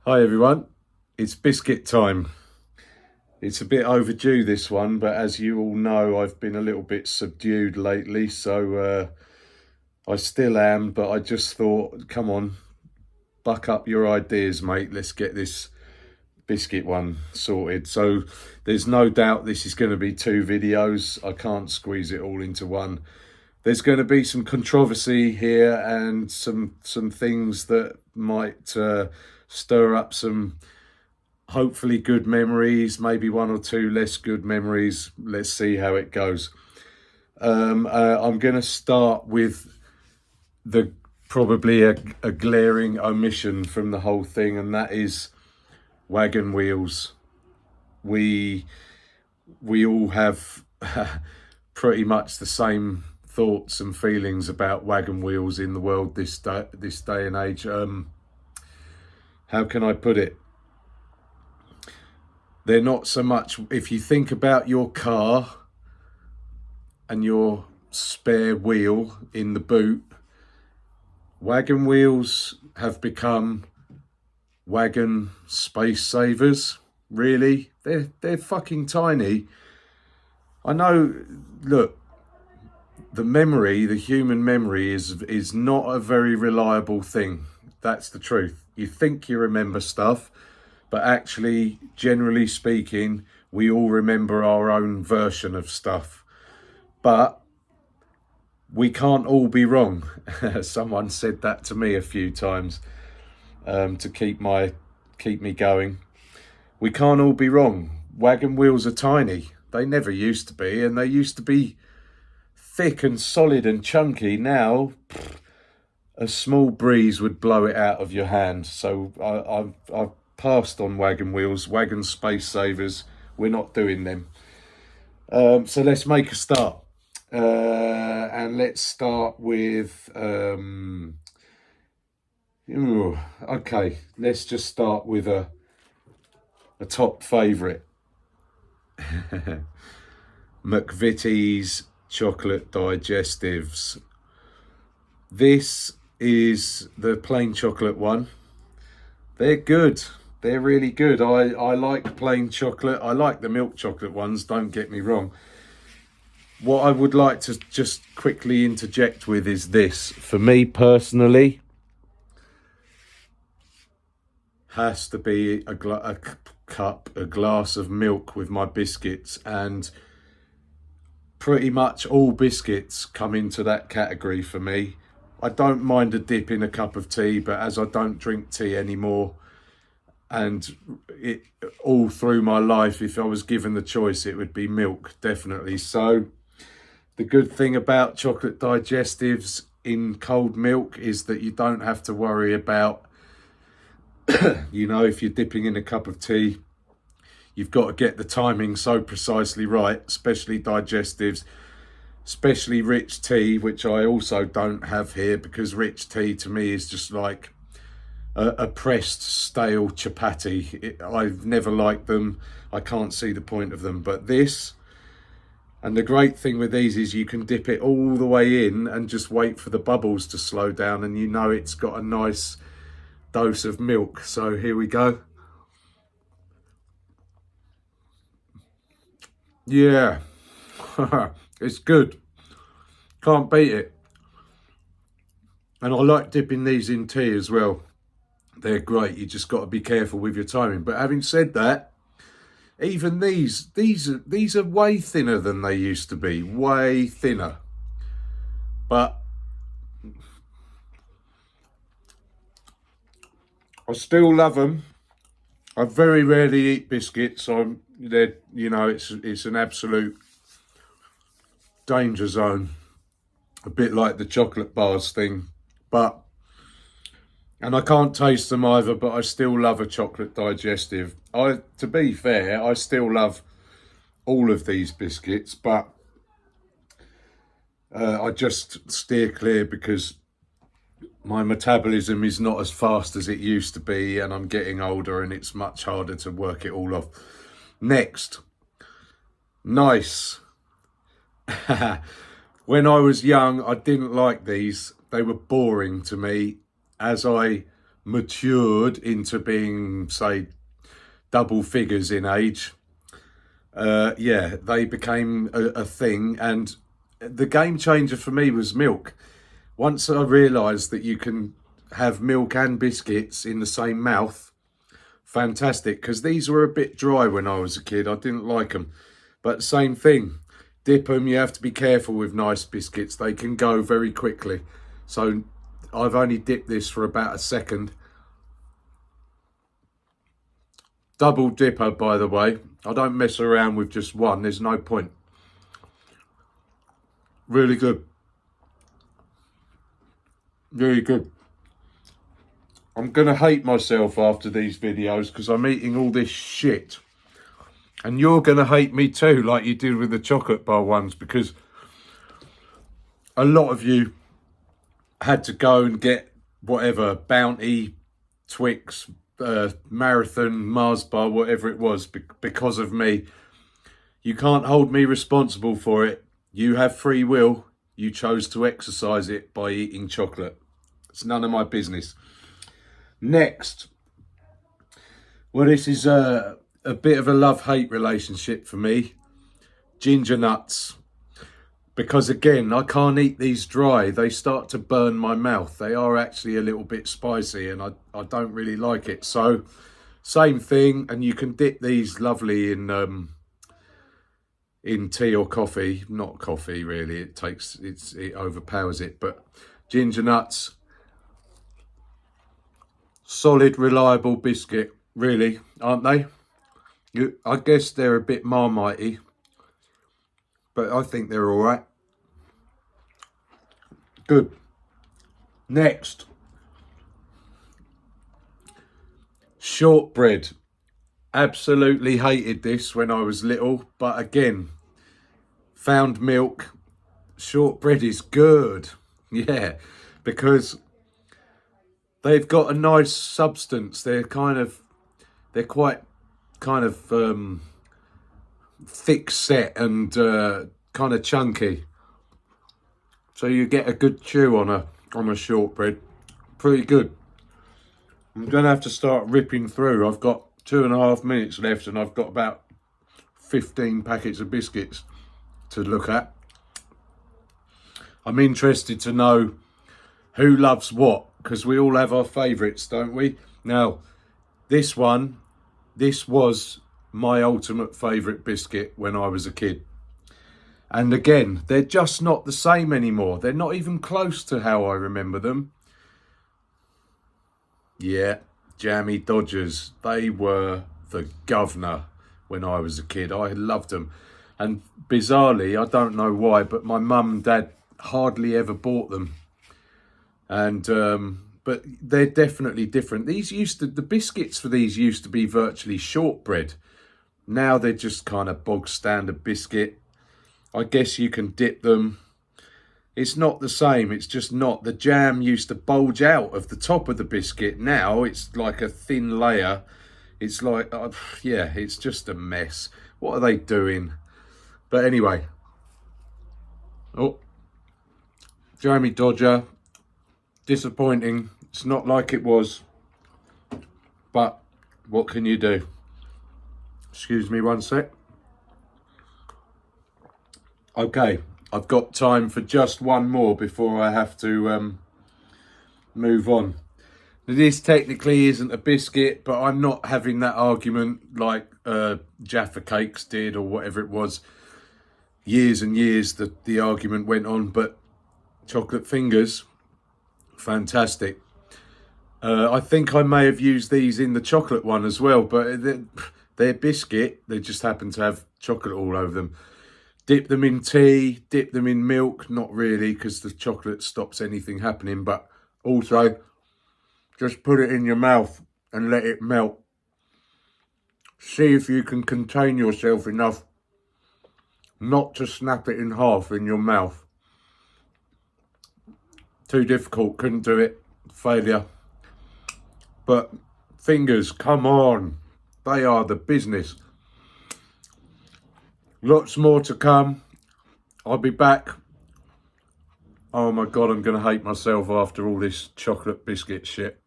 Hi everyone, it's biscuit time. It's a bit overdue this one, but as you all know, I've been a little bit subdued lately, so I still am, but I just thought, come on, buck up your ideas, mate. Let's get this biscuit one sorted. So there's no doubt this is going to be two videos. I can't squeeze it all into one. There's going to be some controversy here and some things that might stir up some hopefully good memories, maybe one or two less good memories. Let's see how it goes. I'm going to start with the probably a glaring omission from the whole thing, and that is wagon wheels. We all have pretty much the same thoughts and feelings about wagon wheels in the world this day and age. How can I put it? They're not so much, if you think about your car and your spare wheel in the boot, wagon wheels have become wagon space savers. Really, they're fucking tiny. I know, look, the human memory is not a very reliable thing. That's the truth. You think you remember stuff, but actually, generally speaking, we all remember our own version of stuff. But we can't all be wrong. Someone said that to me a few times to keep me going. We can't all be wrong. Wagon wheels are tiny. They never used to be, and they used to be thick and solid and chunky. Now, a small breeze would blow it out of your hand. So I've passed on wagon wheels, wagon space savers. We're not doing them. So let's make a start. And let's start with, okay, let's just start with a top favourite. McVitie's chocolate digestives. This is the plain chocolate one. They're good. They're really good. I like plain chocolate. I like the milk chocolate ones, don't get me wrong. What I would like to just quickly interject with is this. For me personally, has to be a glass of milk with my biscuits, and pretty much all biscuits come into that category for me. I don't mind a dip in a cup of tea, but as I don't drink tea anymore, and it all through my life, if I was given the choice, it would be milk, definitely. So the good thing about chocolate digestives in cold milk is that you don't have to worry about, if you're dipping in a cup of tea, you've got to get the timing so precisely right, especially digestives, especially rich tea, which I also don't have here, because rich tea to me is just like a pressed stale chapati. I've never liked them. I can't see the point of them. But this, and the great thing with these is you can dip it all the way in and just wait for the bubbles to slow down, and it's got a nice dose of milk. So here we go. Yeah, it's good. Can't beat it. And I like dipping these in tea as well. They're great. You just got to be careful with your timing. But having said that, even these are way thinner than they used to be. Way thinner. But I still love them. I very rarely eat biscuits. It's an absolute danger zone. A bit like the chocolate bars thing. And I can't taste them either, but I still love a chocolate digestive. To be fair, I still love all of these biscuits, but I just steer clear because my metabolism is not as fast as it used to be, and I'm getting older and it's much harder to work it all off. Next, nice. When I was young, I didn't like these. They were boring to me. As I matured into being, say, double figures in age, yeah, they became a thing. And the game changer for me was milk. Once I realised that you can have milk and biscuits in the same mouth, fantastic, because these were a bit dry when I was a kid. I didn't like them. But same thing, dip them. You have to be careful with nice biscuits. They can go very quickly. So I've only dipped this for about a second. Double dipper, by the way. I don't mess around with just one. There's no point. Really good. Really good. I'm going to hate myself after these videos because I'm eating all this shit. And you're going to hate me too, like you did with the chocolate bar ones, because a lot of you had to go and get whatever, Bounty, Twix, Marathon, Mars bar, whatever it was, because of me. You can't hold me responsible for it. You have free will. You chose to exercise it by eating chocolate. It's none of my business. Next. Well, this is a bit of a love-hate relationship for me. Ginger nuts. Because again, I can't eat these dry. They start to burn my mouth. They are actually a little bit spicy and I don't really like it. So, same thing. And you can dip these lovely in tea or coffee. Not coffee, really. It overpowers it. But ginger nuts. Solid, reliable biscuit, really, aren't they? I guess they're a bit Marmitey, but I think they're all right. Good. Next. Shortbread. Absolutely hated this when I was little, but again, found milk. Shortbread is good. Yeah, because they've got a nice substance. They're quite kind of thick set and kind of chunky. So you get a good chew on a shortbread. Pretty good. I'm gonna have to start ripping through. I've got 2.5 minutes left and I've got about 15 packets of biscuits to look at. I'm interested to know who loves what, because we all have our favourites, don't we? Now, this was my ultimate favourite biscuit when I was a kid. And again, they're just not the same anymore. They're not even close to how I remember them. Yeah, Jammy Dodgers. They were the governor when I was a kid. I loved them. And bizarrely, I don't know why, but my mum and dad hardly ever bought them. And but they're definitely different. The biscuits for these used to be virtually shortbread. Now they're just kind of bog standard biscuit. I guess you can dip them. It's not the same. It's just not. The jam used to bulge out of the top of the biscuit. Now it's like a thin layer. It's like, yeah, it's just a mess. What are they doing? But anyway. Oh, Jammy Dodger. Disappointing. It's not like it was. But what can you do? Excuse me one sec. Okay, I've got time for just one more before I have to move on. This technically isn't a biscuit, but I'm not having that argument like Jaffa Cakes did or whatever it was. Years and years the argument went on, but chocolate fingers, fantastic. I think I may have used these in the chocolate one as well, but they're biscuit. They just happen to have chocolate all over them. Dip them in tea, dip them in milk. Not really, because the chocolate stops anything happening. But also, just put it in your mouth and let it melt. See if you can contain yourself enough not to snap it in half in your mouth. Too difficult, couldn't do it. Failure. But fingers, come on. They are the business. Lots more to come. I'll be back. Oh my God, I'm going to hate myself after all this chocolate biscuit shit.